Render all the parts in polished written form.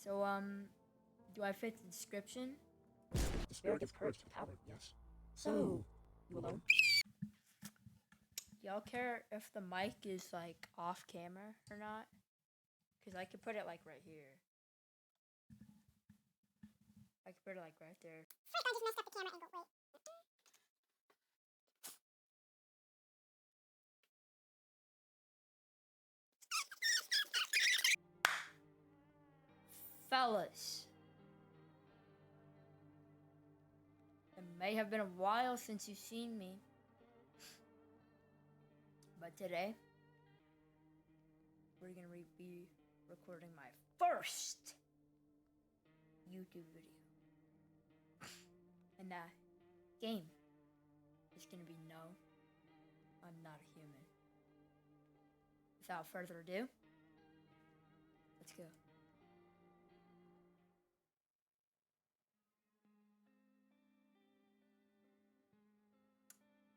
So, do I fit the description? The spirit gives courage to the coward, yes. So, you alone? Y'all care if the mic is, like, off camera or not? Because I could put it, like, right here. I could put it, like, right there. Frick, I just messed up the camera angle. Wait. Fellas. It may have been a while since you've seen me. But today, we're gonna be recording my first YouTube video. And that game is gonna be No, I'm Not a Human. Without further ado, let's go.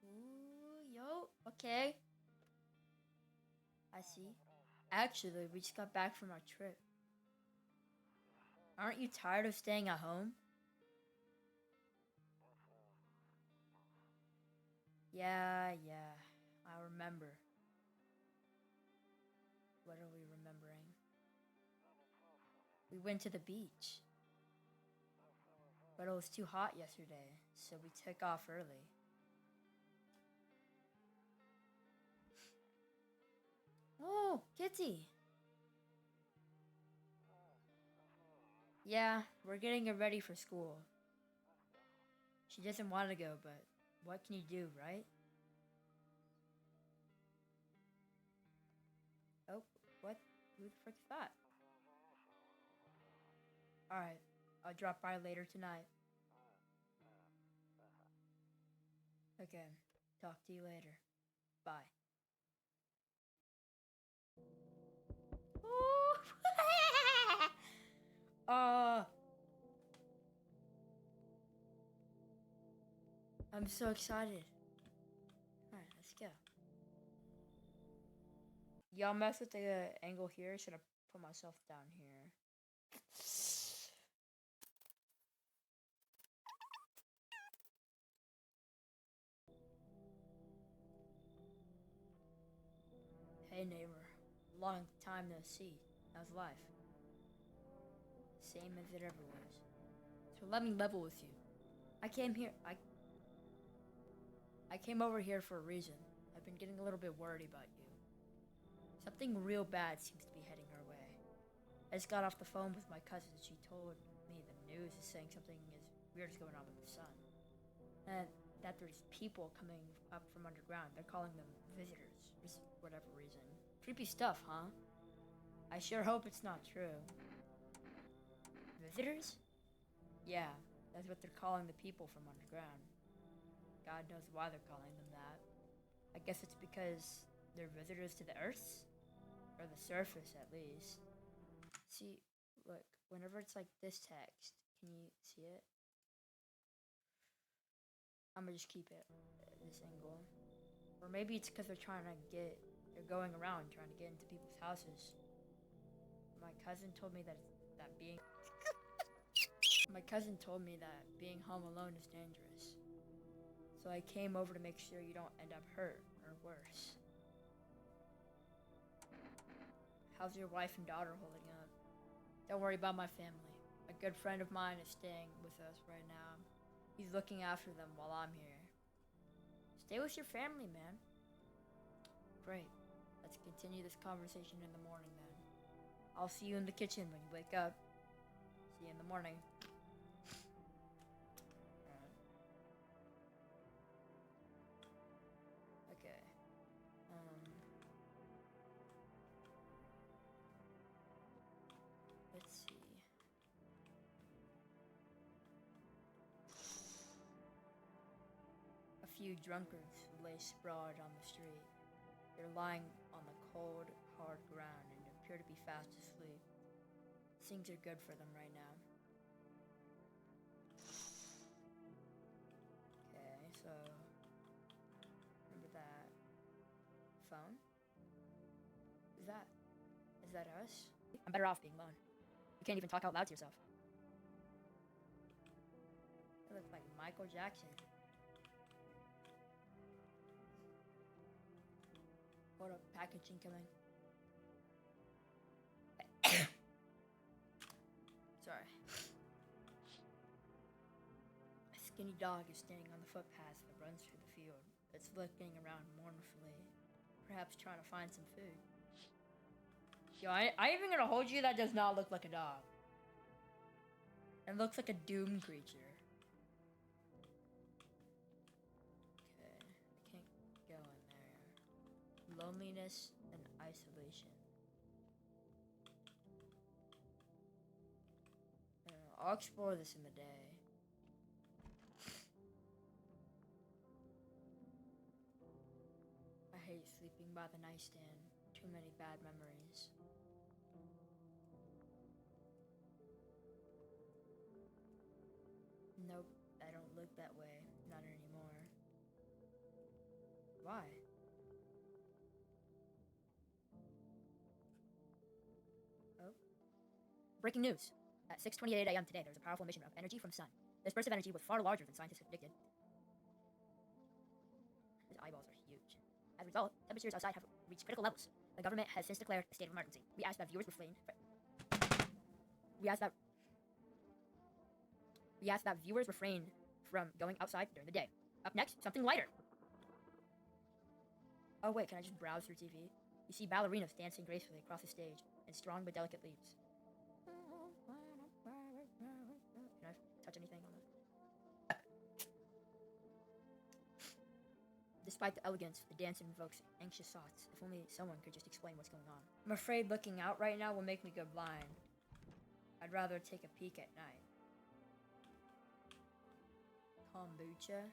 Ooh, yo, okay. I see. Actually, we just got back from our trip. Aren't you tired of staying at home? Yeah, I remember. What are we remembering? We went to the beach. But it was too hot yesterday, so we took off early. Oh, Kitty! Yeah, we're getting her ready for school. She doesn't want to go, but what can you do, right? Oh, what? Who the frick is that? Alright, I'll drop by later tonight. Okay, talk to you later. Bye. I'm so excited. Alright, let's go. Y'all mess with the angle here. Should I put myself down here? Hey neighbor, long time no see. How's life? Same as it ever was. So let me level with you. I came over here for a reason. I've been getting a little bit worried about you. Something real bad seems to be heading our way. I just got off the phone with my cousin. She told me the news is saying something is weird is going on with the sun. And that there's people coming up from underground. They're calling them visitors for whatever reason. Creepy stuff, huh? I sure hope it's not true. Visitors? Yeah, that's what they're calling the people from underground. God knows why they're calling them that. I guess it's because they're visitors to the Earth? Or the surface, at least. See, look, whenever it's like this text, can you see it? I'm gonna just keep it at this angle. Or maybe it's because they're going around trying to get into people's houses. My cousin told me that being home alone is dangerous. So I came over to make sure you don't end up hurt or worse. How's your wife and daughter holding up? Don't worry about my family. A good friend of mine is staying with us right now. He's looking after them while I'm here. Stay with your family, man. Great. Let's continue this conversation in the morning then. I'll see you in the kitchen when you wake up. See you in the morning. Okay. Let's see. A few drunkards lay sprawled on the street. They're lying on the cold, hard ground and appear to be fast asleep. Things are good for them right now. Okay, so remember that phone? Is that us? I'm better off being alone. You can't even talk out loud to yourself. You look like Michael Jackson. Hold up, packaging coming. Sorry. A skinny dog is standing on the footpath that runs through the field. It's looking around mournfully, perhaps trying to find some food. Yo, I even gonna hold you, that does not look like a dog. It looks like a doom creature. Okay, I can't go in there. Loneliness and isolation. I'll explore this in the day. I hate sleeping by the nightstand. Too many bad memories. Nope, I don't look that way. Not anymore. Why? Oh. Breaking news. At 6:28 a.m. today, there was a powerful emission of energy from the sun. This burst of energy was far larger than scientists had predicted. His eyeballs are huge. As a result, temperatures outside have reached critical levels. The government has since declared a state of emergency. We ask that viewers refrain from going outside during the day. Up next, something lighter. Oh wait, can I just browse through TV? You see ballerinas dancing gracefully across the stage in strong but delicate leaves. Can I touch anything on that? Despite the elegance, the dance invokes anxious thoughts. If only someone could just explain what's going on. I'm afraid looking out right now will make me go blind. I'd rather take a peek at night. Kombucha. Alright,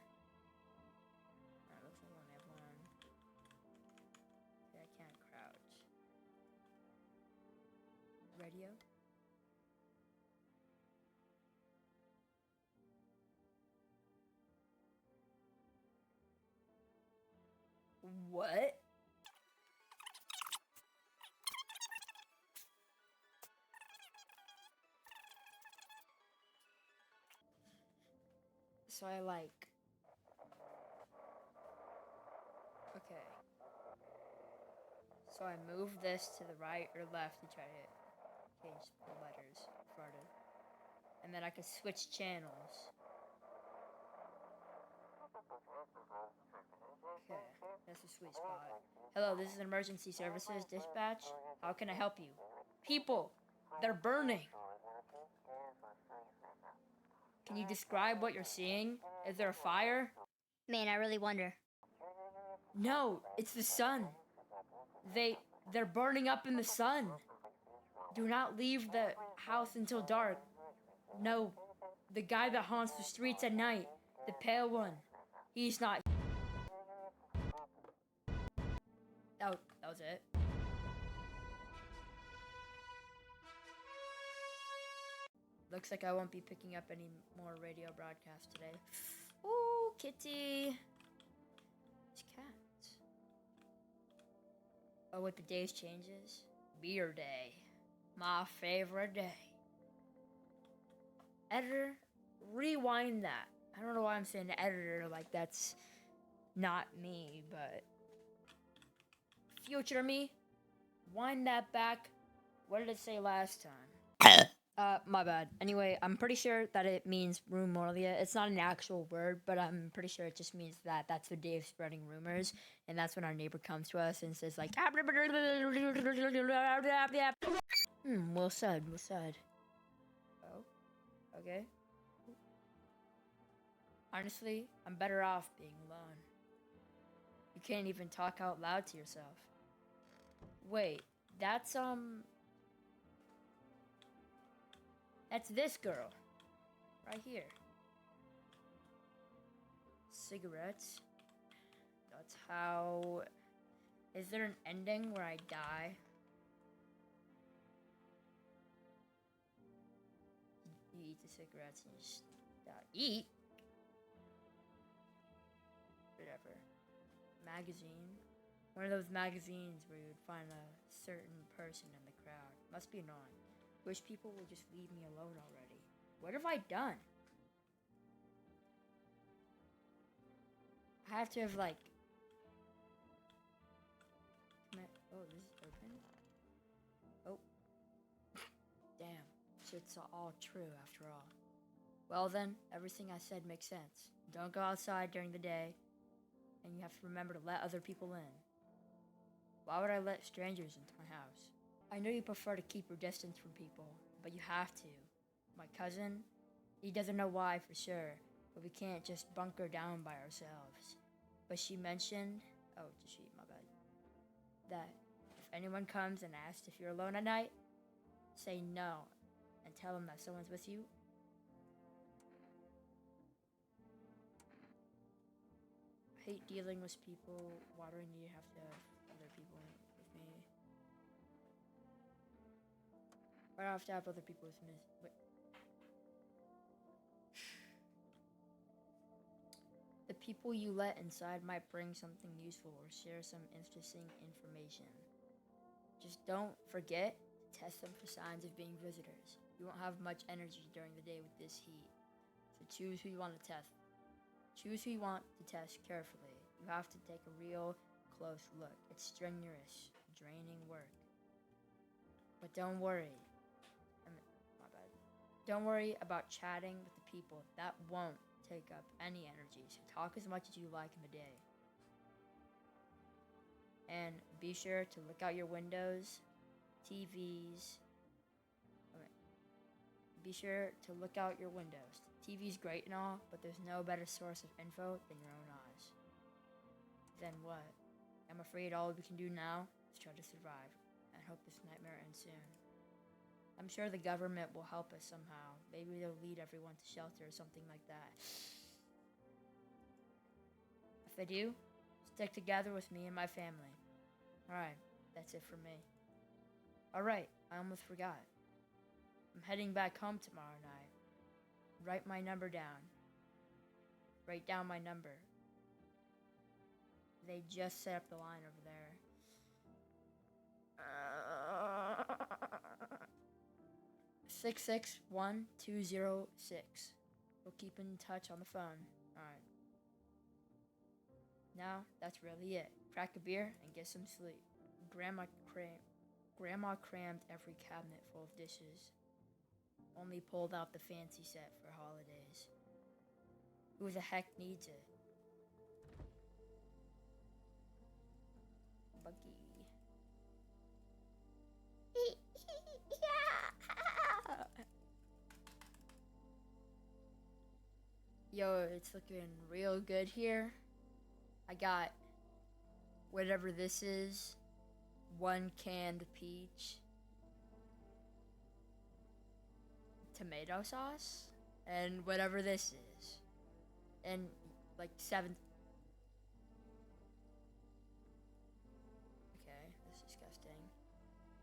looks like I only have one. Okay, I can't crouch. Radio? What? So I like... Okay. So I move this to the right or left to try to change the letters farther. And then I can switch channels. Okay, that's a sweet spot. Hello, this is Emergency Services Dispatch. How can I help you? People! They're burning! Can you describe what you're seeing? Is there a fire? Man, I really wonder. No, it's the sun. They're burning up in the sun. Do not leave the house until dark. No, the guy that haunts the streets at night, the pale one, he's not. That was it. Looks like I won't be picking up any more radio broadcasts today. Ooh, kitty. It's cats. Oh, what the days changes? Beer day. My favorite day. Editor, rewind that. I don't know why I'm saying editor like that's not me, but future me, wind that back. What did it say last time? My bad. Anyway, I'm pretty sure that it means rumoria. It's not an actual word, but I'm pretty sure it just means that that's the day of spreading rumors, and that's when our neighbor comes to us and says like, well said, well said. Oh, okay. Honestly, I'm better off being alone. You can't even talk out loud to yourself. Wait, that's this girl. Right here. Cigarettes. That's how... Is there an ending where I die? You eat the cigarettes and you just die. Eat? Whatever. Magazine. One of those magazines where you would find a certain person in the crowd. Must be annoying. Wish people would just leave me alone already. What have I done? I have to have like... Oh, this is open? Oh. Damn. Shit's all true after all. Well then, everything I said makes sense. Don't go outside during the day, and you have to remember to let other people in. Why would I let strangers into my house? I know you prefer to keep your distance from people, but you have to. My cousin, he doesn't know why for sure, but we can't just bunker down by ourselves. But she mentioned, oh, she, my bad, that if anyone comes and asks if you're alone at night, say no, and tell them that someone's with you. I hate dealing with people wanting me to have to have other people with me. Or I have to have other people with me. Wait. The people you let inside might bring something useful or share some interesting information. Just don't forget to test them for signs of being visitors. You won't have much energy during the day with this heat. So choose who you want to test. Choose who you want to test carefully. You have to take a real close look. It's strenuous, draining work. But don't worry. My bad. Don't worry about chatting with the people. That won't take up any energy. So talk as much as you like in the day. And be sure to look out your windows, TVs. Okay. Be sure to look out your windows. TV's great and all, but there's no better source of info than your own eyes. Then what? I'm afraid all we can do now is try to survive and hope this nightmare ends soon. I'm sure the government will help us somehow. Maybe they'll lead everyone to shelter or something like that. If they do, stick together with me and my family. Alright, that's it for me. Alright, I almost forgot. I'm heading back home tomorrow night. Write my number down. Write down my number. They just set up the line over there. 661206. We'll keep in touch on the phone. Alright. Now, that's really it. Crack a beer and get some sleep. Grandma crammed every cabinet full of dishes. Only pulled out the fancy set for holidays. Who the heck needs it? Buggy. Yo, it's looking real good here. I got whatever this is. 1 canned peach. Tomato sauce. And whatever this is. And like 7... Okay, that's disgusting.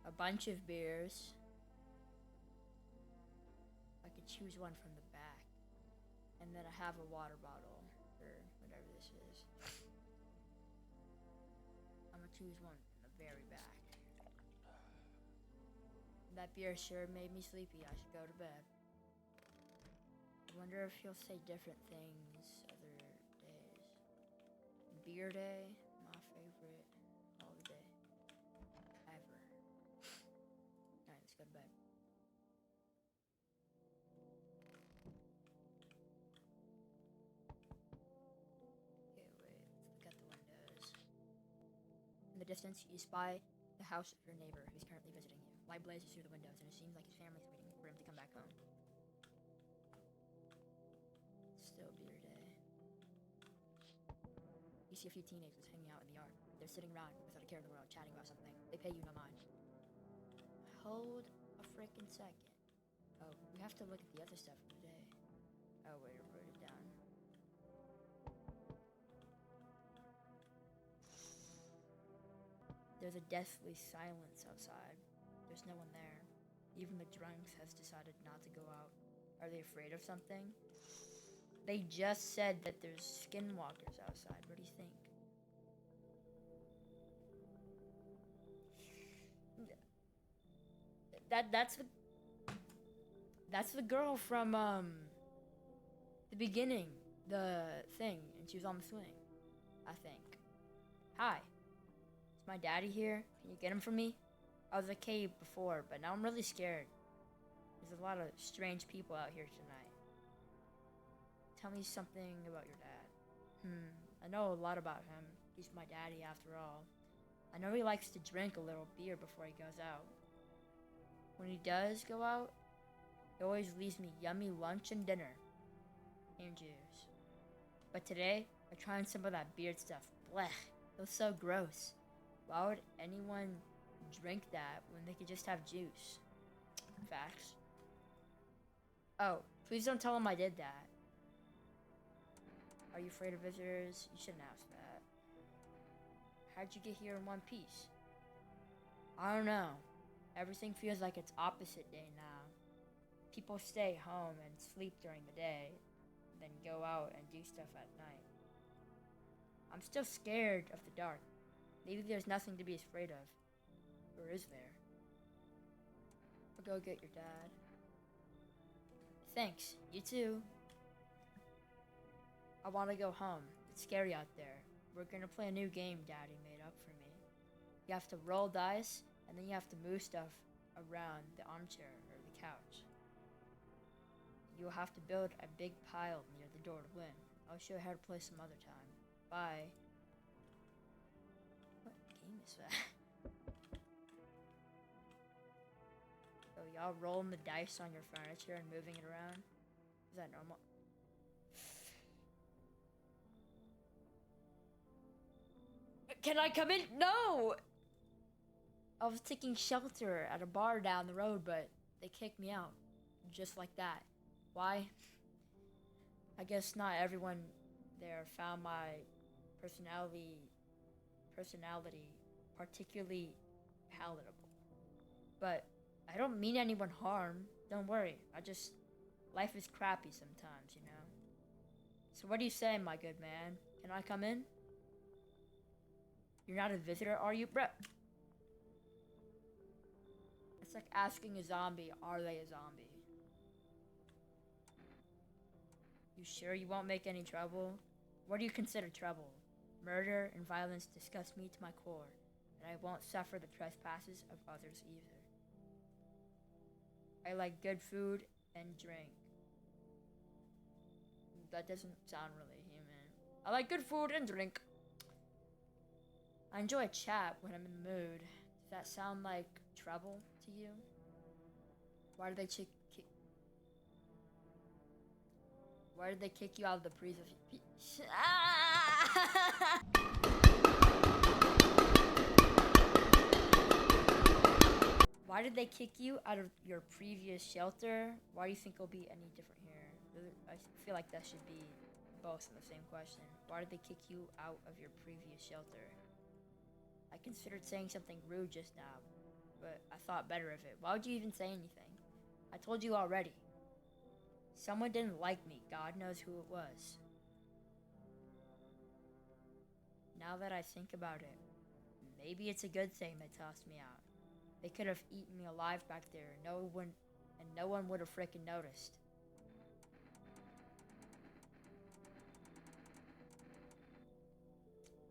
A bunch of beers. I could choose one from the back. And then I have a water bottle. Or whatever this is. I'm gonna choose one from the very back. That beer sure made me sleepy. I should go to bed. I wonder if he'll say different things other days. Beer day, my favorite holiday ever. Alright, let's go to bed. Okay, wait, let's look at the windows. In the distance, you spy the house of your neighbor who's currently visiting you. Light blazes through the windows, and it seems like his family's waiting for him to come back home. Still beer day. You see a few teenagers hanging out in the yard. They're sitting around without a care in the world, chatting about something. They pay you no mind. Hold a frickin' second. Oh, we have to look at the other stuff for the day. Oh, wait, I wrote it down. There's a deathly silence outside. There's no one there. Even the drunks has decided not to go out. Are they afraid of something? They just said that there's skinwalkers outside. What do you think? That's the girl from, the beginning. The thing. And she was on the swing. I think. Hi. Is my daddy here? Can you get him for me? I was okay before, but now I'm really scared. There's a lot of strange people out here tonight. Tell me something about your dad. I know a lot about him. He's my daddy after all. I know he likes to drink a little beer before he goes out. When he does go out, he always leaves me yummy lunch and dinner. And juice. But today, I tried some of that beard stuff. Blech. It was so gross. Why would anyone drink that when they could just have juice? Facts. Oh, please don't tell him I did that. Are you afraid of visitors? You shouldn't ask that. How'd you get here in one piece? I don't know. Everything feels like it's opposite day now. People stay home and sleep during the day, then go out and do stuff at night. I'm still scared of the dark. Maybe there's nothing to be afraid of. Or is there? I'll go get your dad. Thanks. You too. I want to go home. It's scary out there. We're gonna play a new game Daddy made up for me. You have to roll dice, and then you have to move stuff around the armchair or the couch. You'll have to build a big pile near the door to win. I'll show you how to play some other time. Bye. What game is that? So y'all rolling the dice on your furniture and moving it around? Is that normal? Can I come in? No! I was taking shelter at a bar down the road, but they kicked me out. Just like that. Why? I guess not everyone there found my personality particularly palatable. But I don't mean anyone harm. Don't worry. Life is crappy sometimes, you know? So what do you say, my good man? Can I come in? You're not a visitor, are you? Bruh. It's like asking a zombie, are they a zombie? You sure you won't make any trouble? What do you consider trouble? Murder and violence disgust me to my core, and I won't suffer the trespasses of others either. I like good food and drink. That doesn't sound really human. I like good food and drink. I enjoy a chat when I'm in the mood. Does that sound like trouble to you? Why did they kick you out of the previous? Why did they kick you out of your previous shelter? Why do you think it'll be any different here? I feel like that should be both in the same question. Why did they kick you out of your previous shelter? I considered saying something rude just now, but I thought better of it. Why would you even say anything? I told you already. Someone didn't like me. God knows who it was. Now that I think about it, maybe it's a good thing they tossed me out. They could have eaten me alive back there, no one would have frickin' noticed.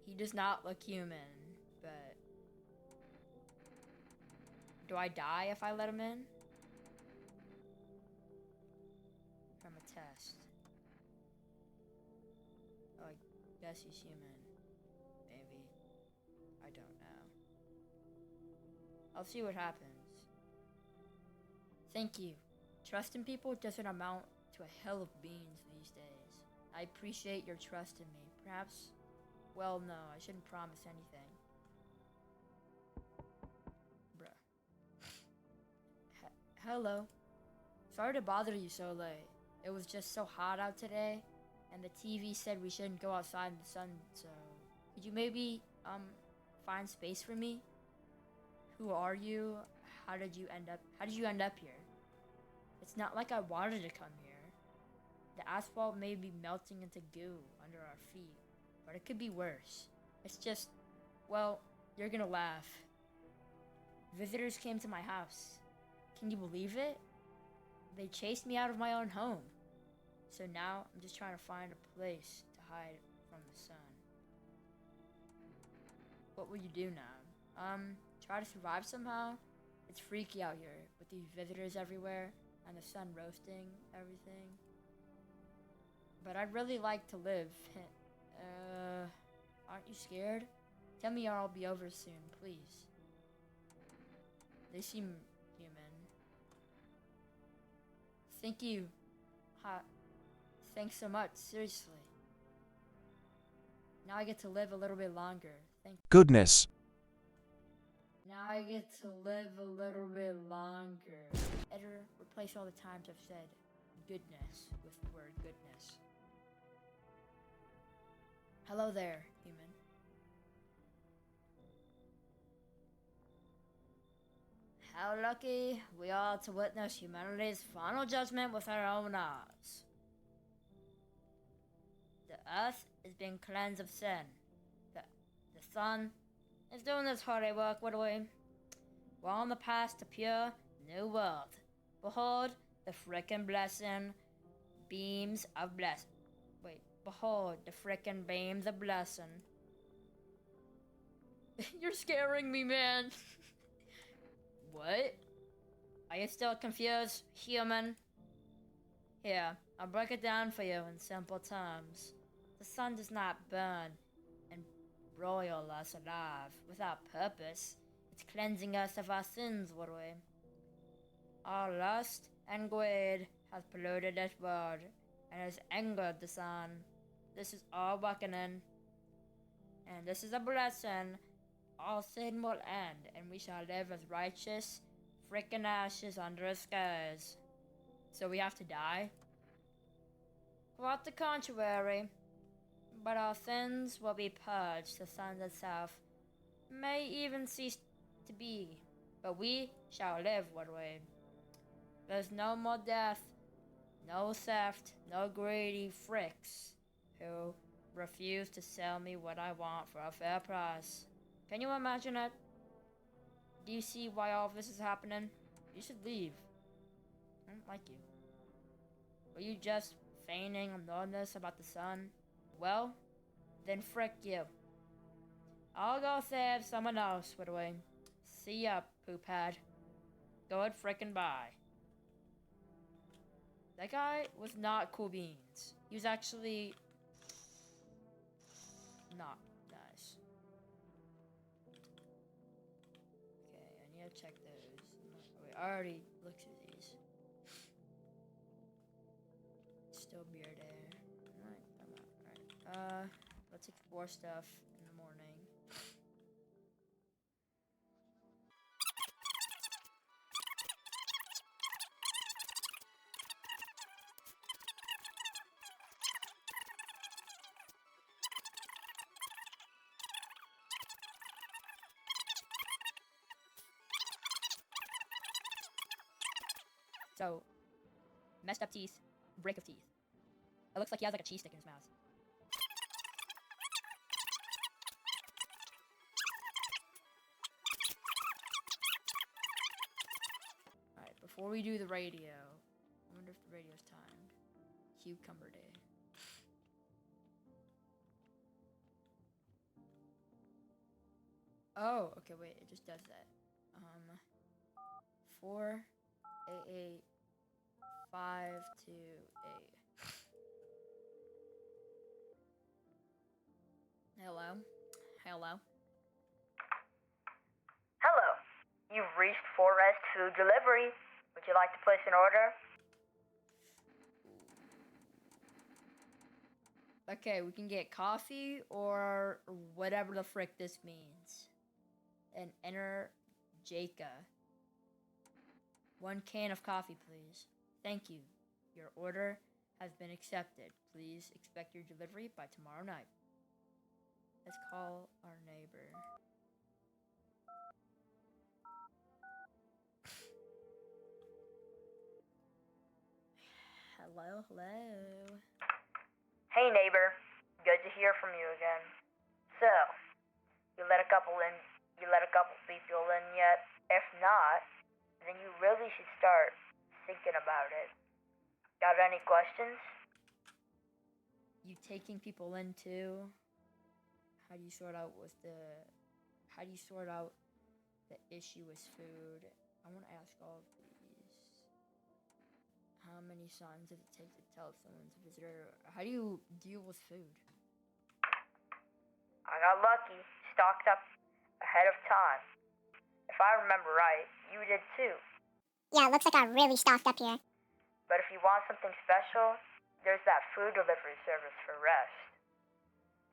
He does not look human, but do I die if I let him in? From a test. Oh, I guess he's human. Maybe. I don't know. I'll see what happens. Thank you. Trust in people doesn't amount to a hell of beans these days. I appreciate your trust in me. Perhaps, well, no, I shouldn't promise anything. Bruh. Hello. Sorry to bother you so late. It was just so hot out today, and the TV said we shouldn't go outside in the sun, so could you maybe, find space for me? Who are you? How did you end up here? It's not like I wanted to come here. The asphalt may be melting into goo under our feet, but it could be worse. It's just, well, you're gonna laugh. Visitors came to my house. Can you believe it? They chased me out of my own home. So now I'm just trying to find a place to hide from the sun. What will you do now? Try to survive somehow? It's freaky out here with these visitors everywhere and the sun roasting everything. But I'd really like to live. Aren't you scared? Tell me or I'll be over soon, please. They seem human. Thank you. Thanks so much, seriously. Now I get to live a little bit longer. Thank you. Goodness. Now I get to live a little bit longer. Editor, replace all the times I've said goodness with the word goodness. Hello there, human. How lucky we are to witness humanity's final judgment with our own eyes. The earth is being cleansed of sin. The sun is doing its hardy work, what do we? We're on the path to pure new world. Behold the frickin' blessing beams of blessing. Wait, behold the frickin' beams of blessing. You're scaring me, man. What? Are you still confused, human? Here, I'll break it down for you in simple terms. The sun does not burn and broil us alive without purpose. It's cleansing us of our sins, what we? Our lust and greed has polluted this world and has angered the sun. This is our reckoning, and this is a blessing. All sin will end, and we shall live as righteous frickin' ashes under the skies. So we have to die? Quite the contrary. But our sins will be purged, the sun itself may even cease to be, but we shall live, what we? There's no more death, no theft, no greedy fricks who refuse to sell me what I want for a fair price. Can you imagine it? Do you see why all this is happening? You should leave. I don't like you. Were you just feigning annoyedness about the sun? Well, then frick you. I'll go save someone else, what do we? See ya, poophead. Good frickin' bye. That guy was not cool beans. He was actually not nice. Okay, I need to check those. Wait, I already looked through these. Still beer there. Alright, I'm out. Alright. Let's explore stuff in the morning. So, messed up teeth, break of teeth. It looks like he has like a cheese stick in his mouth. Alright, before we do the radio, I wonder if the radio's timed. Cucumber day. Oh, okay, wait, it just does that. 4, 8, 5, 2, 8. Hello? Hello? Hello. You've reached Forest Food Delivery. Would you like to place an order? Okay, we can get coffee or whatever the frick this means. And enter Jaka. 1 can of coffee, please. Thank you. Your order has been accepted. Please expect your delivery by tomorrow night. Let's call our neighbor. Hello, hello. Hey neighbor, good to hear from you again. So, you let a couple people in yet? If not, then you really should start thinking about it. Got any questions? You taking people in too? How do you sort out the issue with food? I want to ask all of these. How many signs does it take to tell if someone's a visitor? How do you deal with food? I got lucky, stocked up ahead of time. If I remember right, you did too. Yeah, it looks like I'm really stocked up here. But if you want something special, there's that food delivery service for rest.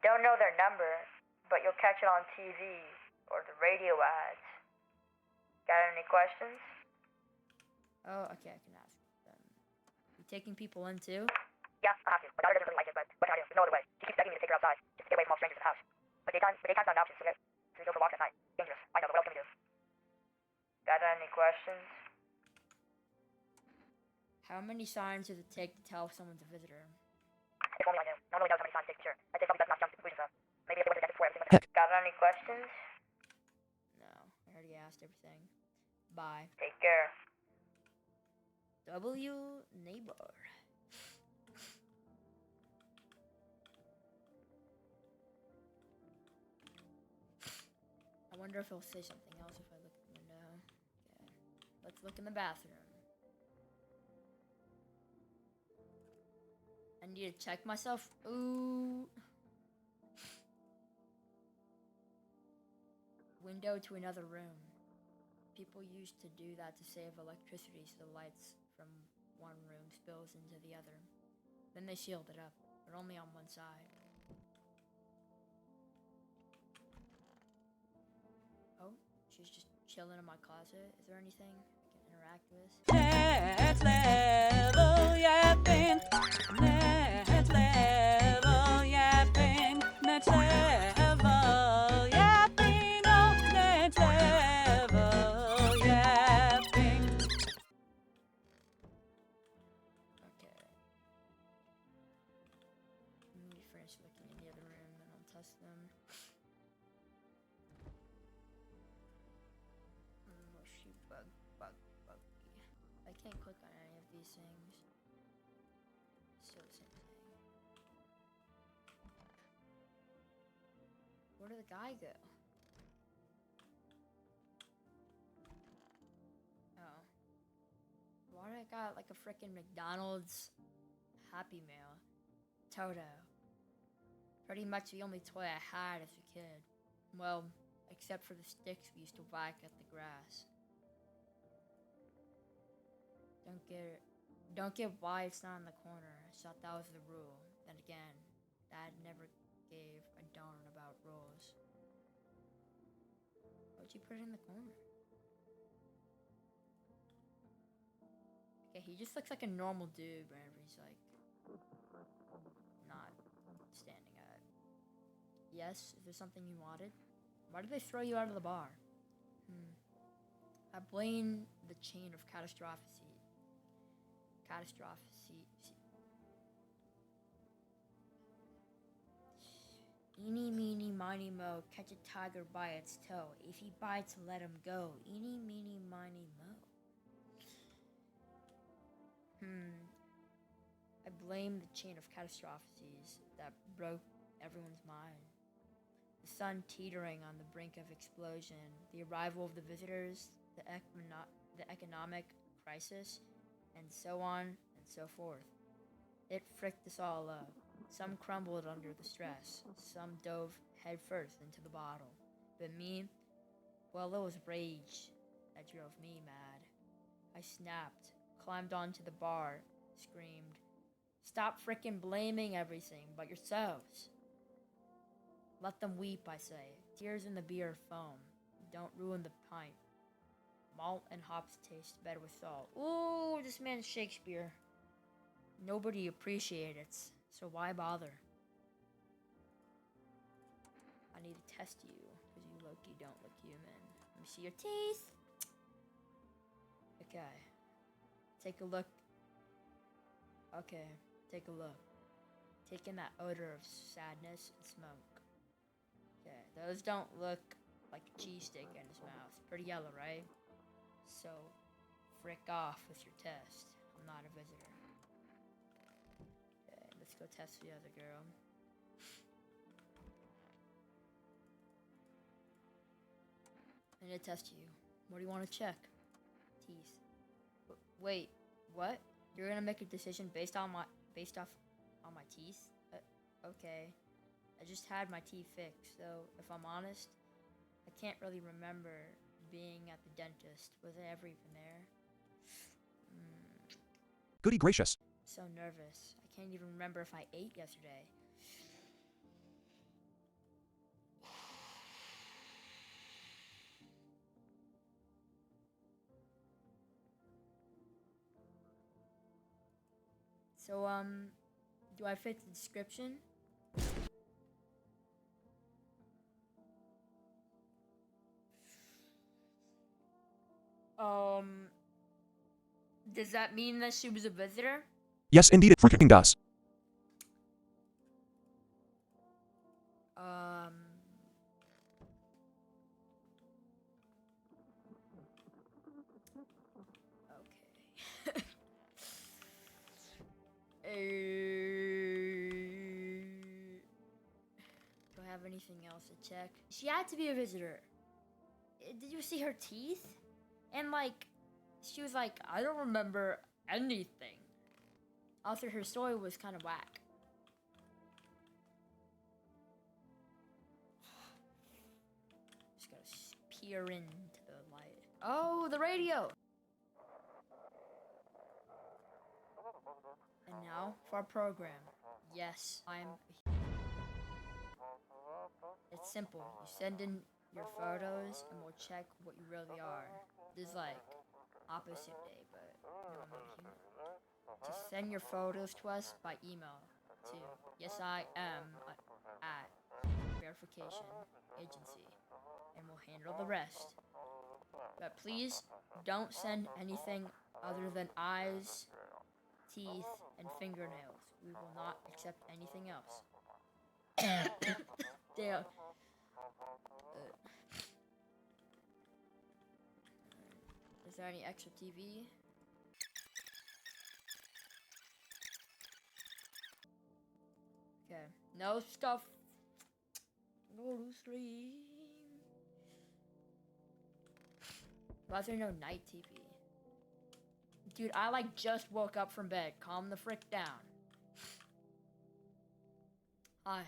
Don't know their number, but you'll catch it on TV or the radio ads. Got any questions? Oh, okay, I can ask them. You taking people in too? Yeah, I have to. My daughter doesn't really like it, but what can I do? There's no other way. She keeps begging me to take her outside, just to get away from all strangers in the house. But daytime's not an option, so we go for walks at night. Dangerous. I know, but what else can we do? Got any questions? How many signs does it take to tell if someone's a visitor? If only I knew. No one really knows how many signs it takes to be sure. I'd say something does not jump to conclusions, though. Maybe if they went to dentist before everything went down. Got any questions? No, I already asked everything. Bye. Take care. Neighbor. I wonder if he'll say something else if I look at the window. Okay. Let's look in the bathroom. I need to check myself. Ooh. Window to another room. People used to do that to save electricity so the lights from one room spills into the other. Then they sealed it up, but only on one side. Oh, she's just chilling in my closet. Is there anything I can interact with? Next level yapping. Next level yapping. Next level yapping. Oh, next level yapping. Okay. Let me finish looking in the other room, then I'll test them. Mushy buggy. I can't click on any of these things. Still the same thing. Where did the guy go? Oh. Why did I got like a frickin' McDonald's Happy Meal? Toto. Pretty much the only toy I had as a kid. Well, except for the sticks we used to whack at the grass. Don't get why it's not in the corner. I thought that was the rule. Then again, Dad never gave a darn about rules. Why'd you put it in the corner? Okay, he just looks like a normal dude whenever he's like not standing up. Yes, is there something you wanted? Why did they throw you out of the bar? I blame the chain of catastrophe. Eeny, meeny, miny, mo, catch a tiger by its toe. If he bites, let him go. Eeny, meeny, miny, mo. I blame the chain of catastrophes that broke everyone's mind. The sun teetering on the brink of explosion, the arrival of the visitors, the economic crisis, and so on and so forth. It fricked us all up. Some crumbled under the stress. Some dove headfirst into the bottle. But me, well, it was rage that drove me mad. I snapped, climbed onto the bar, screamed, "Stop frickin' blaming everything but yourselves. Let them weep, I say. Tears in the beer foam. Don't ruin the pint. Malt and hops taste better with salt." Ooh, this man's Shakespeare. Nobody appreciates it, so why bother? I need to test you, because you low-key don't look human. Let me see your teeth. Okay. Take a look. Okay, take a look. Take in that odor of sadness and smoke. Okay, those don't look like a cheese stick in his mouth. Pretty yellow, right? So, frick off with your test. I'm not a visitor. Okay, let's go test the other girl. I need to test you. What do you want to check? Teeth. Wait, what? You're gonna make a decision based off my teeth? Okay. I just had my teeth fixed, so if I'm honest, I can't really remember being at the dentist. Was I ever even there? Goody gracious. So nervous. I can't even remember if I ate yesterday. So, do I fit the description? Does that mean that she was a visitor? Yes, indeed it freaking does. Okay. Do I have anything else to check? She had to be a visitor. Did you see her teeth? And like, she was like, I don't remember anything. Also, her story was kind of whack. Just gotta peer into the light. Oh, the radio! And now for our program. Yes, It's simple. You send in your photos and we'll check what you really are. This is like opposite day, but no, I'm not human. Just send your photos to us by email to yesIam at verification agency and we'll handle the rest. But please don't send anything other than eyes, teeth, and fingernails. We will not accept anything else. Damn. Is there any extra TV? Okay. No stuff. Go to sleep. Why is there no night TV? Dude, I like just woke up from bed. Calm the frick down. Hi.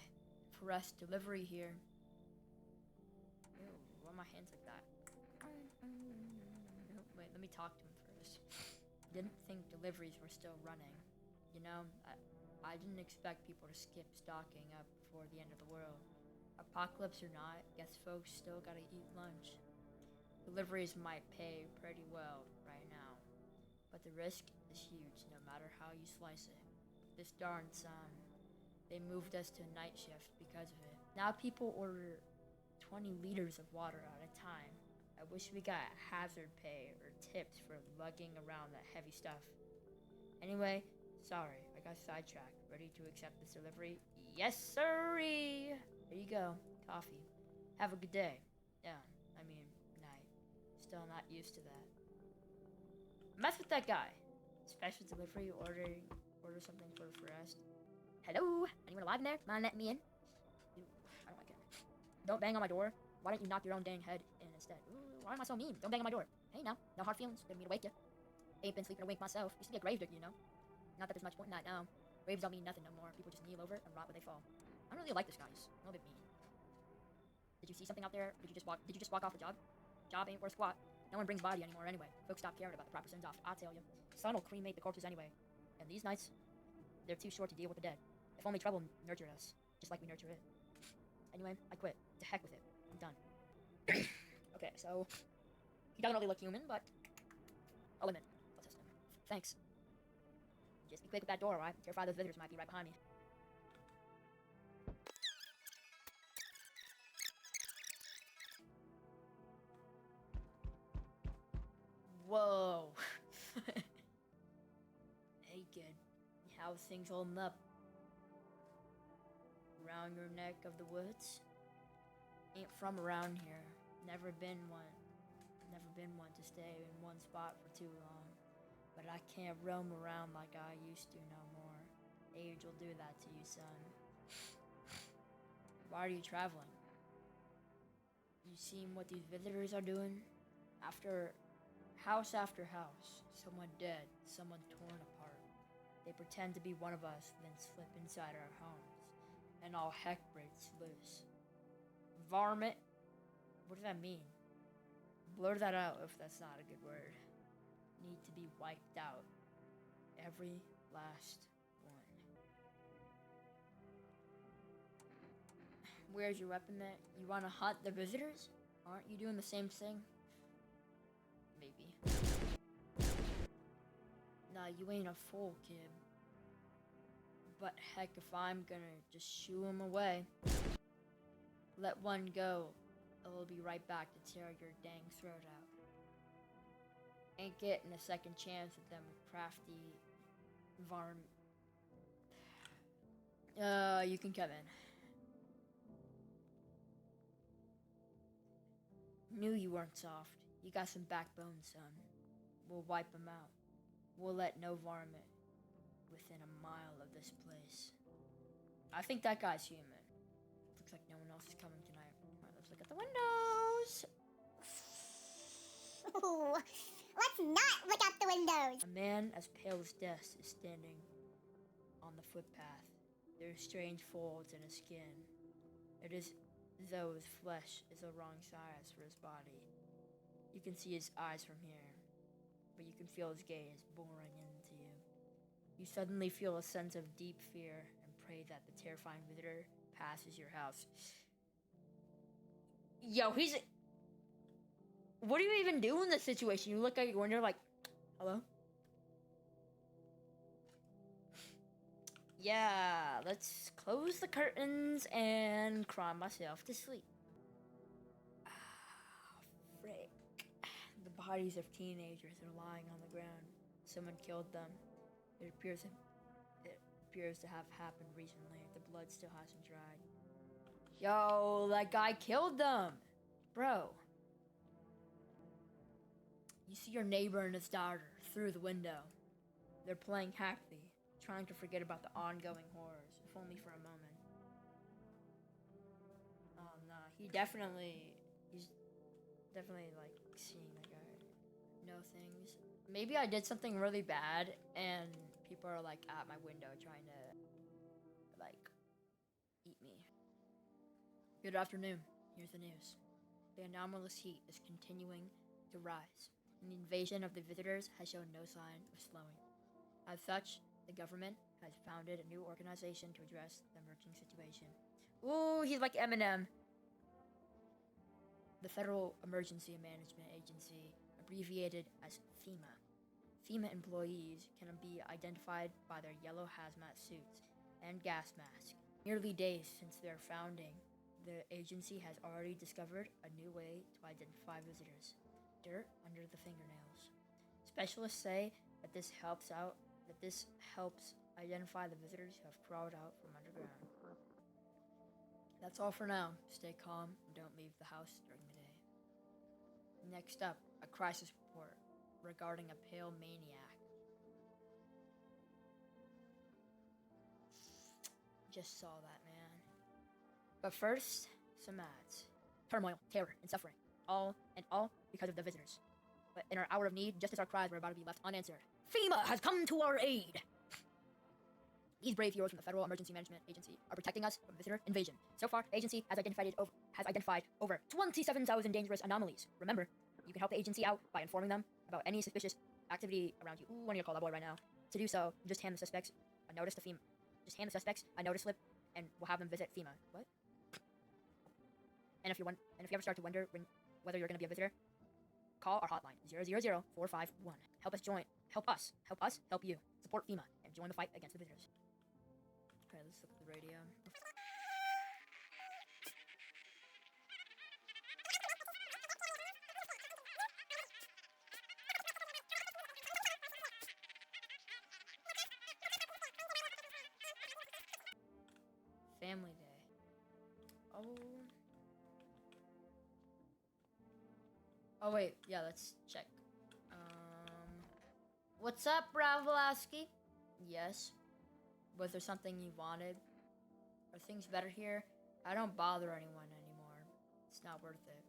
Press delivery here. Ew, why are my hands like that? Wait, let me talk to him first. Didn't think deliveries were still running. You know, I didn't expect people to skip stocking up before the end of the world. Apocalypse or not, guess folks still gotta eat lunch. Deliveries might pay pretty well right now, but the risk is huge no matter how you slice it. This darn sun, they moved us to night shift because of it. Now people order 20 liters of water at a time. I wish we got hazard pay or tips for lugging around that heavy stuff. Anyway, sorry, I got sidetracked. Ready to accept this delivery? Yes, sirree! Here you go, coffee. Have a good day. Yeah, I mean, night. Still not used to that. Mess with that guy. Special delivery, order something for rest. Hello? Anyone alive in there? Mind letting me in? Ooh, I don't like it. Don't bang on my door. Why don't you knock your own dang head in instead? Ooh, why am I so mean? Don't bang on my door. Hey now, no hard feelings. Didn't mean to wake you. Ain't been sleeping a wink myself. Used to be a grave digger, you know? Not that there's much point in that now. Graves don't mean nothing no more. People just kneel over and rot where they fall. I don't really like this guy. He's a little bit mean. Did you see something out there? Did you just walk off the job? Job ain't worth squat. No one brings body anymore anyway. Folks stop caring about the proper sends off. I tell you. Sun will cremate the corpses anyway. And these nights, they're too short to deal with the dead. If only trouble nurtured us, just like we nurture it. Anyway, I quit. To heck with it. I'm done. Okay, so he doesn't really look human, but I'll admit. I'll test him. Thanks. Just be quick with that door, alright? Terrified those visitors might be right behind me. Whoa. Hey, kid. How's things holding up? Around your neck of the woods? Ain't from around here. Never been one. never been one to stay in one spot for too long. But I can't roam around like I used to no more. Age will do that to you, son. Why are you traveling? You seen what these visitors are doing? After house, someone dead, someone torn apart. They pretend to be one of us, then slip inside our homes, and all heck breaks loose. Varmint? What does that mean? Blur that out if that's not a good word. Need to be wiped out. Every last one. Where's your weapon at? You wanna hunt the visitors? Aren't you doing the same thing? Maybe. Nah, you ain't a fool, kid. But heck, if I'm gonna just shoo him away. Let one go, it'll be right back to tear your dang throat out. Ain't getting a second chance at them crafty you can come in. Knew you weren't soft. You got some backbone, son. We'll wipe them out. We'll let no varmint within a mile of this place. I think that guy's human. Looks like no one else is coming tonight. Alright, let's look at the windows. Ooh, let's not look out the windows. A man as pale as death is standing on the footpath. There are strange folds in his skin. It is as though his flesh is the wrong size for his body. You can see his eyes from here, but you can feel his gaze boring into you. You suddenly feel a sense of deep fear and pray that the terrifying visitor passes your house. Yo, what do you even do in this situation? You look at your window like, hello? Yeah, let's close the curtains and cry myself to sleep. Frick. The bodies of teenagers are lying on the ground. Someone killed them. It appears to have happened recently. The blood still hasn't dried. Yo, that guy killed them! Bro. You see your neighbor and his daughter through the window. They're playing happy, trying to forget about the ongoing horrors, if only for a moment. Nah, he's definitely like seeing the guy know things. Maybe I did something really bad and people are like at my window trying to like eat me. Good afternoon. Here's the news. The anomalous heat is continuing to rise, and the invasion of the visitors has shown no sign of slowing. As such, the government has founded a new organization to address the emerging situation. Ooh, he's like Eminem. The Federal Emergency Management Agency, abbreviated as FEMA. FEMA employees can be identified by their yellow hazmat suits and gas masks. Nearly days since their founding, the agency has already discovered a new way to identify visitors. Dirt under the fingernails. Specialists say that this helps identify the visitors who have crawled out from underground. That's all for now. Stay calm and don't leave the house during the day. Next up, a crisis report regarding a pale maniac. Just saw that, man. But first, some ads. Turmoil, terror, and suffering. All because of the visitors. But in our hour of need, just as our cries were about to be left unanswered, FEMA has come to our aid! These brave heroes from the Federal Emergency Management Agency are protecting us from visitor invasion. So far, the agency has identified over 27,000 dangerous anomalies. Remember, you can help the agency out by informing them about any suspicious activity around you. Ooh, I need to call that boy right now. To do so, just hand the suspects a notice to FEMA. Just hand the suspects a notice slip, and we'll have them visit FEMA. What? And if you ever start to wonder whether you're going to be a visitor, call our hotline 000-451. Help us help you. Support FEMA and join the fight against the visitors. Okay, let's look at the radio. Family Day. Oh wait, yeah, let's check. What's up, Bravlasky? Yes. Was there something you wanted? Are things better here? I don't bother anyone anymore. It's not worth it.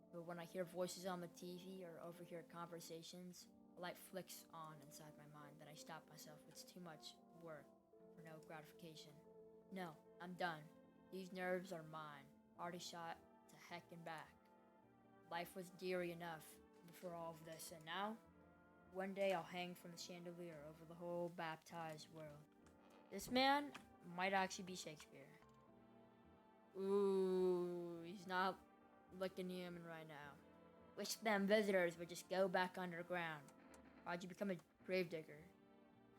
But when I hear voices on the TV or overhear conversations, a light flicks on inside my mind. Then I stop myself. It's too much work for no gratification. No, I'm done. These nerves are mine. Already shot to heck and back. Life was deary enough before all of this, and now, one day I'll hang from the chandelier over the whole baptized world. This man might actually be Shakespeare. Ooh, he's not looking human right now. Wish them visitors would just go back underground. Why'd you become a gravedigger?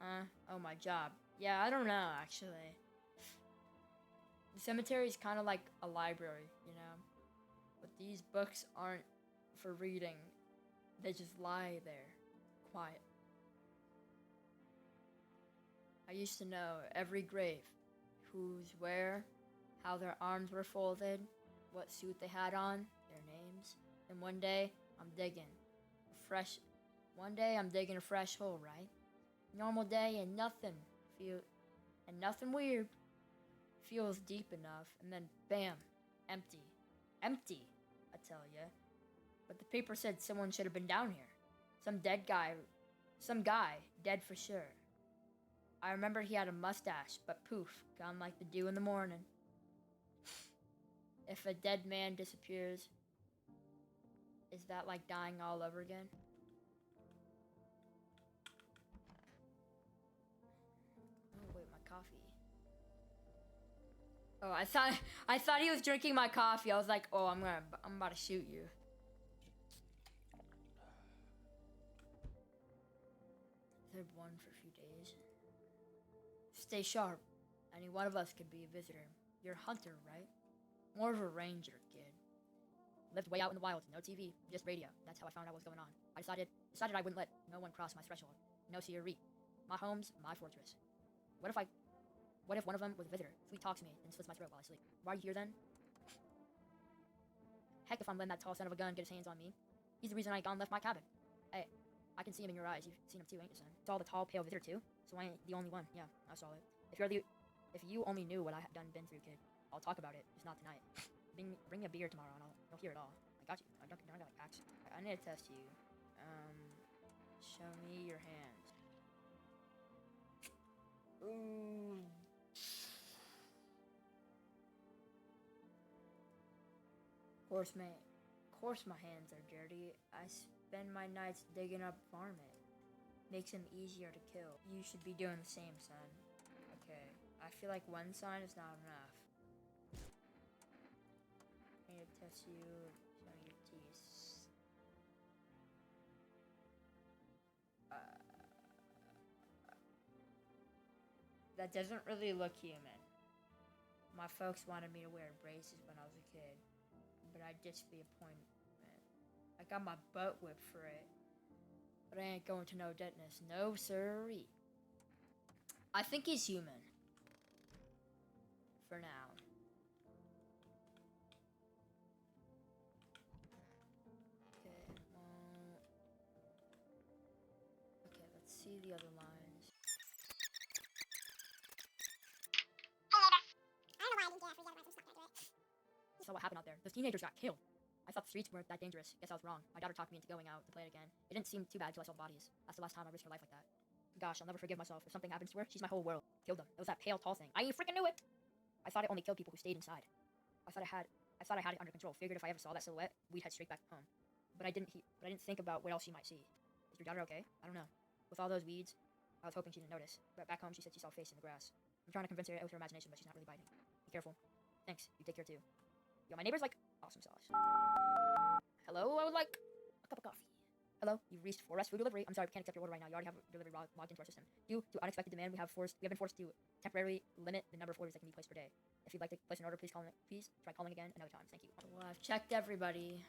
Huh? Oh, my job. Yeah, I don't know, actually. The cemetery is kind of like a library, you know? But these books aren't for reading. They just lie there, quiet. I used to know every grave, who's where, how their arms were folded, what suit they had on, their names. And one day, I'm digging a fresh hole, right? Normal day and nothing weird. Feels deep enough, and then bam, empty. Empty, I tell ya. But the paper said someone should have been down here. Some guy, dead for sure. I remember he had a mustache, but poof, gone like the dew in the morning. If a dead man disappears, is that like dying all over again? Oh wait, my coffee. Oh, I thought he was drinking my coffee. I was like, oh, I'm about to shoot you. They're one for a few days. Stay sharp. Any one of us could be a visitor. You're a hunter, right? More of a ranger, kid. Lived way out in the wilds, no TV, just radio. That's how I found out what was going on. I decided I wouldn't let no one cross my threshold. No siree. My home's my fortress. What if one of them was a visitor? Fleet talks to me and slits my throat while I sleep. Why are you here then? Heck if I'm letting that tall son of a gun get his hands on me. He's the reason I gone left my cabin. Hey, I can see him in your eyes. You've seen him too, ain't you, son? Saw the tall, pale visitor too? So I ain't the only one. Yeah, I saw it. If you only knew what I have been through, kid, I'll talk about it, just not tonight. Bring me a beer tomorrow and you'll hear it all. I got you. I got like packs. I need to test you. Show me your hands. Ooh. Course my hands are dirty. I spend my nights digging up varmint. Makes them easier to kill. You should be doing the same, son. Okay. I feel like one sign is not enough. I need to test you. Show me your teeth. That doesn't really look human. My folks wanted me to wear braces when I was a kid, but I ditched the appointment. I got my butt whipped for it, but I ain't going to no dentist. No siree. I think he's human. For now. Okay, let's see the other lines. Saw what happened out there. Those teenagers got killed. I thought the streets weren't that dangerous. Guess I was wrong. My daughter talked me into going out to play it again. It didn't seem too bad till I saw the bodies. That's the last time I risked her life like that. Gosh, I'll never forgive myself. If something happens to her, she's my whole world. Killed them. It was that pale, tall thing. I freaking knew it! I thought it only killed people who stayed inside. I thought I had it under control. Figured if I ever saw that silhouette, we'd head straight back home. But I didn't think about what else she might see. Is your daughter okay? I don't know. With all those weeds, I was hoping she didn't notice. But back home, she said she saw a face in the grass. I'm trying to convince her it was her imagination, but she's not really biting. Be careful. Thanks. You take care too. Yo, my neighbor's like awesome sauce. Hello, I would like a cup of coffee. Hello, you've reached Forest Food Delivery. I'm sorry, we can't accept your order right now. You already have delivery logged into our system. Due to unexpected demand, we have been forced to temporarily limit the number of orders that can be placed per day. If you'd like to place an order, please try calling again another time. Thank you. Well, I've checked everybody.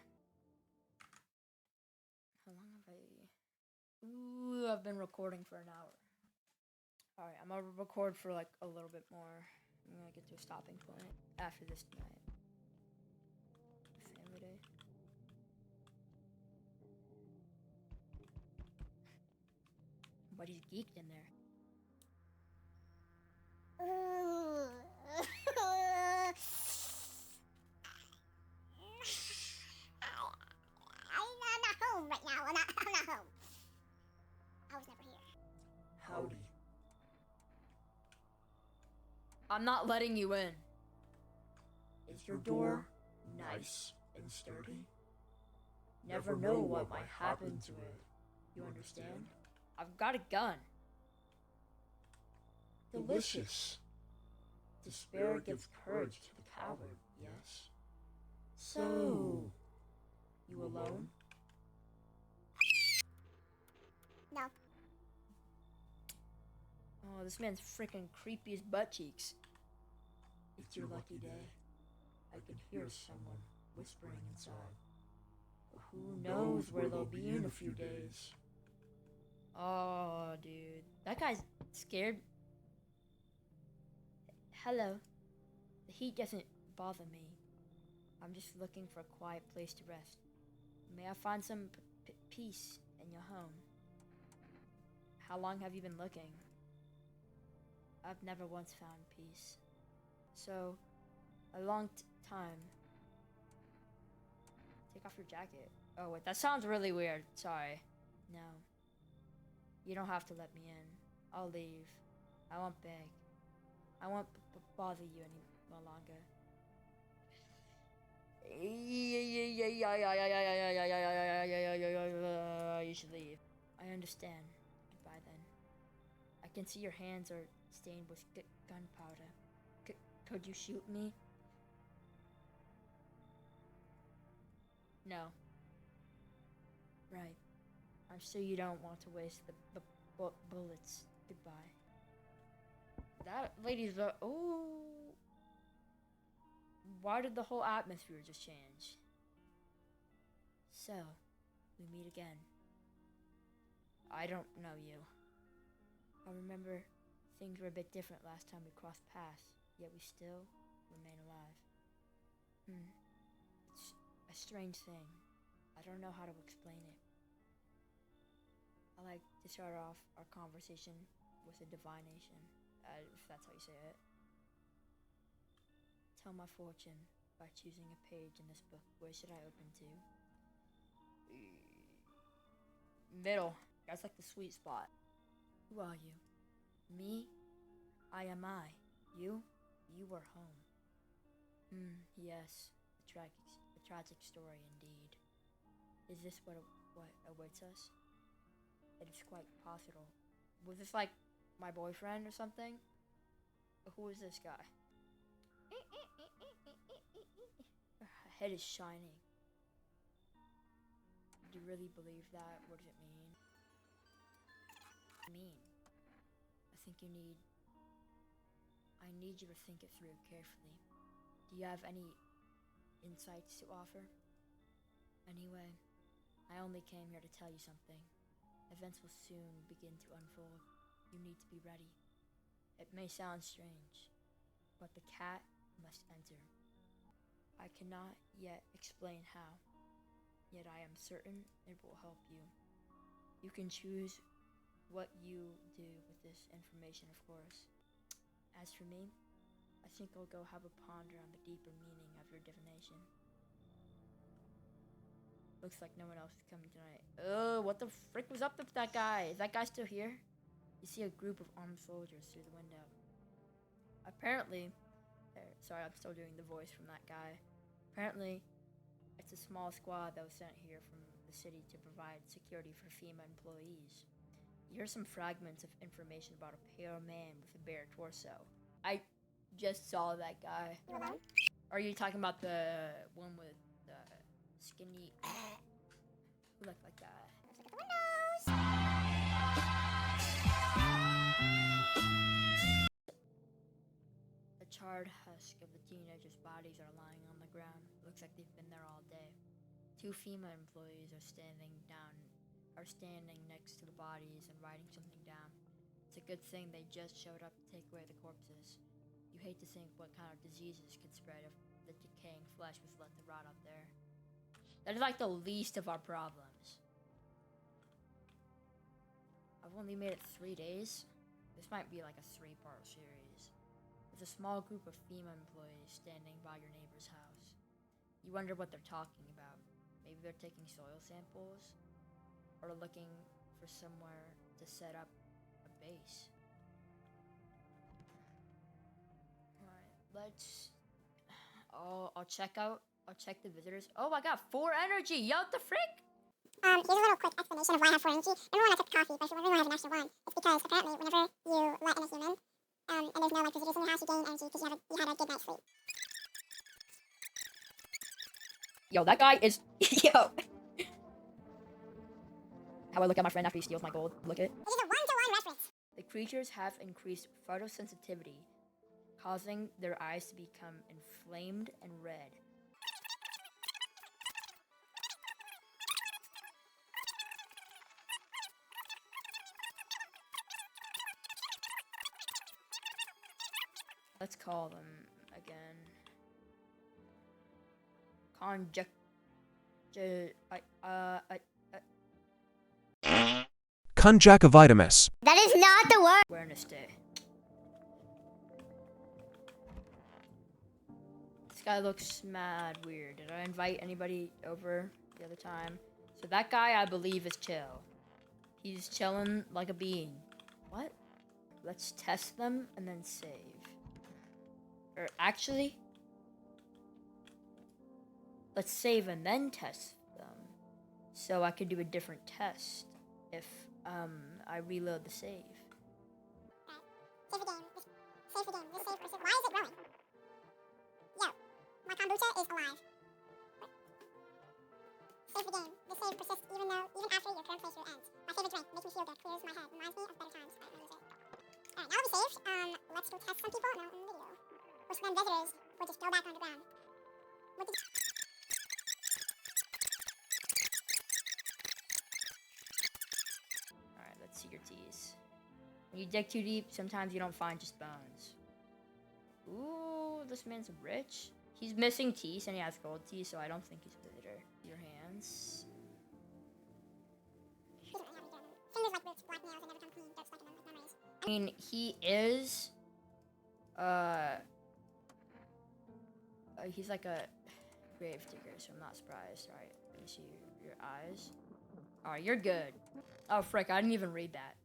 How long have I? Ooh, I've been recording for an hour. All right, I'm gonna record for like a little bit more. I'm gonna get to a stopping point after this tonight. Family day. Somebody's geeked in there. I'm not home right now. I'm not home. I was never here. Howdy. I'm not letting you in. Is your door nice and sturdy? Never know what might happen to it. You understand? I've got a gun. Delicious. Despair gives courage to the coward, yes? So, you alone? No. Oh, this man's freaking creepy as butt cheeks. It's your lucky day. I can hear someone whispering inside. Who knows where they'll be in a few days. Oh, dude. That guy's scared. Hello. The heat doesn't bother me. I'm just looking for a quiet place to rest. May I find some peace in your home? How long have you been looking? I've never once found peace. So, a long time. Take off your jacket. Oh, wait, that sounds really weird. Sorry. No. You don't have to let me in. I'll leave. I won't beg. I won't bother you any longer. You should leave. I understand. Goodbye then. I can see your hands are stained with gunpowder. Could you shoot me? No. Right. I'm sure you don't want to waste the bullets. Goodbye. That lady's oh. Why did the whole atmosphere just change? So, we meet again. I don't know you. I remember things were a bit different last time we crossed paths, yet we still remain alive. It's a strange thing. I don't know how to explain it. I like to start off our conversation with a divination, if that's how you say it. Tell my fortune by choosing a page in this book. Where should I open to? Middle. That's like the sweet spot. Who are you? Me? I am I. You? You are home. Yes. A tragic story indeed. Is this what awaits us? It is quite possible. Was this like my boyfriend or something? Who is this guy? Her head is shining. Do you really believe that? What does it mean? I need you to think it through carefully. Do you have any insights to offer? Anyway, I only came here to tell you something. Events will soon begin to unfold. You need to be ready. It may sound strange, but the cat must enter. I cannot yet explain how, yet I am certain it will help you. You can choose what you do with this information, of course. As for me, I think I'll go have a ponder on the deeper meaning of your divination. Looks like no one else is coming tonight. Oh, what the frick was up with that guy? Is that guy still here? You see a group of armed soldiers through the window. Apparently, sorry, I'm still doing the voice from that guy. Apparently, it's a small squad that was sent here from the city to provide security for FEMA employees. You hear some fragments of information about a pale man with a bare torso. I just saw that guy. Are you talking about the one with the skinny who looked like that? The charred husk of the teenagers' bodies are lying on the ground. Looks like they've been there all day. 2 FEMA employees are standing next to the bodies and writing something down. It's a good thing they just showed up to take away the corpses. You hate to think what kind of diseases could spread if the decaying flesh was left to rot up there. That is like the least of our problems. I only made it 3 days. This might be like a 3-part series. There's a small group of FEMA employees standing by your neighbor's house. You wonder what they're talking about. Maybe they're taking soil samples, or looking for somewhere to set up a base. Alright, let's... I'll check the visitors. Oh, I got 4 energy! Yo, what the frick? Here's a little quick explanation of why I have 4 energy. Remember when I took coffee, but if you're wondering why I have an extra 1, it's because apparently whenever you let in a human, and there's no like visitors in your house, you gain energy because you had a good night's sleep. Yo, that guy is... Yo! How I look at my friend after he steals my gold. Look at it. This is a 1-to-1 reference. The creatures have increased photosensitivity, causing their eyes to become inflamed and red. Let's call them again. Conjunctivitis. That is not the word. Awareness Day. This guy looks mad weird. Did I invite anybody over the other time? So that guy, I believe, is chill. He's chilling like a bean. What? Let's test them and then save. Or actually, let's save and then test them. So I could do a different test if I reload the save. Save the game. Save the game. This save. Why is it growing? Yo, my kombucha is alive. What? Save the game. The save persists even after your current playthrough ends. My favorite drink makes me feel good, clears my head, reminds me of better times. Alright, now that we saved, let's go test some people now in the video. Which then visitors will just go back underground. Alright, let's see your teeth. When you dig too deep, sometimes you don't find just bones. Ooh, this man's rich. He's missing teeth and he has gold teeth, so I don't think he's a visitor. Your hands. Fingers like roots, black nails, and never come clean, dirt stuck in them like memories. I mean, he is, he's like a grave digger, so I'm not surprised. Alright, let me see your eyes. Alright, you're good. Oh, frick, I didn't even read that.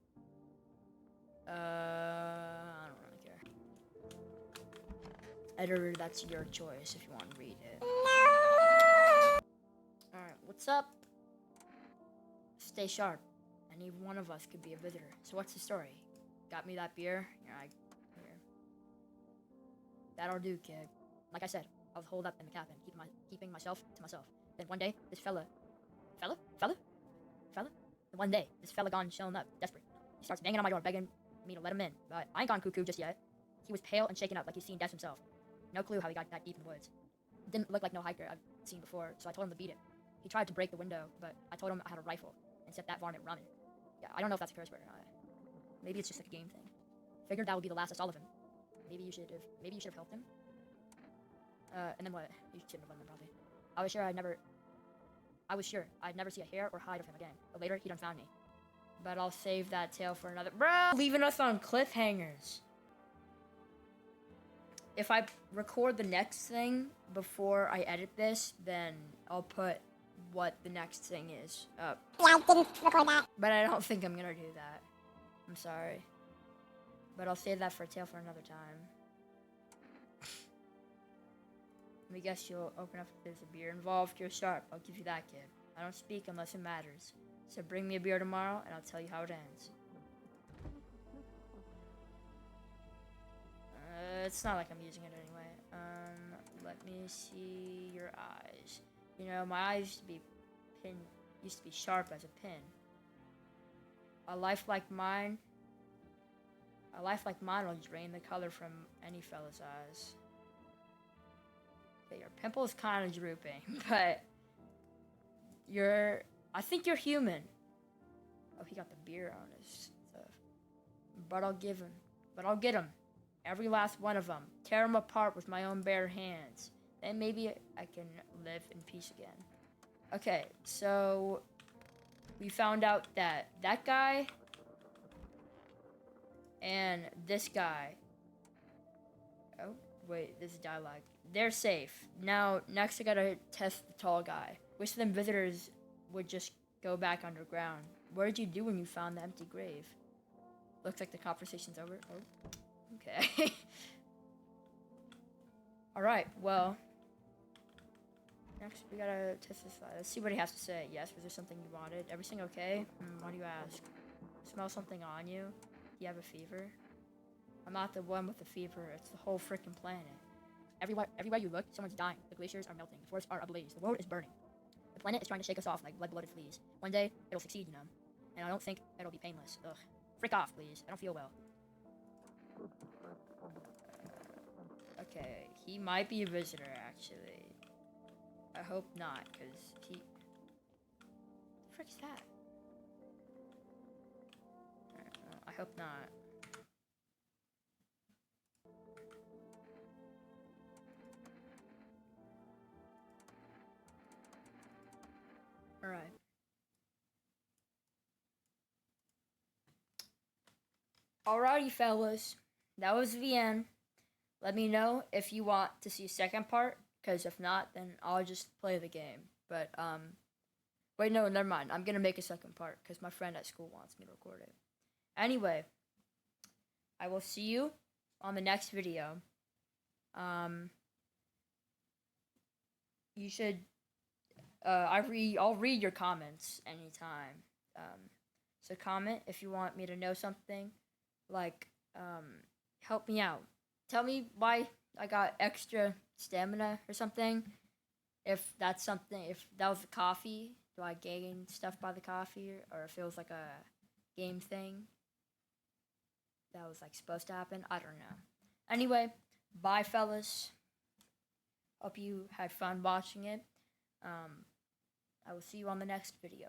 I don't really care. Editor, that's your choice if you want to read it. Alright, what's up? Stay sharp. Any one of us could be a visitor. So what's the story? Got me that beer? Yeah, here. That'll do, kid. Like I said, I was holed up in the cabin, keeping myself to myself. Then one day, this fella? One day, this fella gone showing up, desperate. He starts banging on my door, begging me to let him in. But I ain't gone cuckoo just yet. He was pale and shaken up like he's seen death himself. No clue how he got that deep in the woods. Didn't look like no hiker I've seen before, so I told him to beat it. He tried to break the window, but I told him I had a rifle and set that varmint running. Yeah, I don't know if that's a curse word or not. Maybe it's just like a game thing. Figured that would be the last I saw of him. Maybe you should have helped him. And then what? You shouldn't have let him, probably. I was sure I'd never see a hair or hide of him again. But later, he done found me. But I'll save that tale for another... Bro! Leaving us on cliffhangers. If I record the next thing before I edit this, then I'll put what the next thing is up. Yeah, I didn't record that. But I don't think I'm gonna do that. I'm sorry. But I'll save that for a tale for another time. Let me guess you'll open up if there's a beer involved. You're sharp. I'll give you that, kid. I don't speak unless it matters. So bring me a beer tomorrow, and I'll tell you how it ends. It's not like I'm using it anyway. Let me see your eyes. You know, my eyes used to be sharp as a pin. A life like mine will drain the color from any fella's eyes. Okay, your pimple's kind of drooping, but I think you're human. Oh, he got the beer on his stuff. But I'll get him. Every last one of them. Tear them apart with my own bare hands. Then maybe I can live in peace again. Okay, so we found out that guy and this guy. Oh, wait, this is dialogue. They're safe. Now, next I gotta test the tall guy. Wish them visitors would just go back underground. What did you do when you found the empty grave? Looks like the conversation's over. Oh, okay. Alright, well. Next, we gotta test this guy. Let's see what he has to say. Yes, was there something you wanted? Everything okay? Why do you ask? Smell something on you? Do you have a fever? I'm not the one with the fever. It's the whole freaking planet. Everywhere you look, someone's dying. The glaciers are melting. The forests are ablaze. The world is burning. The planet is trying to shake us off like blood-blooded fleas. One day, it'll succeed, you know. And I don't think it'll be painless. Ugh. Frick off, please. I don't feel well. Okay, he might be a visitor, actually. I hope not, because he... What the frick's that? I hope not. Alright. Alrighty, fellas. That was the end. Let me know if you want to see a second part, because if not, then I'll just play the game. But, wait, no, never mind. I'm gonna make a second part, because my friend at school wants me to record it. Anyway, I will see you on the next video. You should... I'll read your comments anytime. So comment if you want me to know something. Like, help me out. Tell me why I got extra stamina or something. If that's something, if that was the coffee, do I gain stuff by the coffee? Or if it was like a game thing that was like supposed to happen. I don't know. Anyway, bye fellas. Hope you had fun watching it. I will see you on the next video.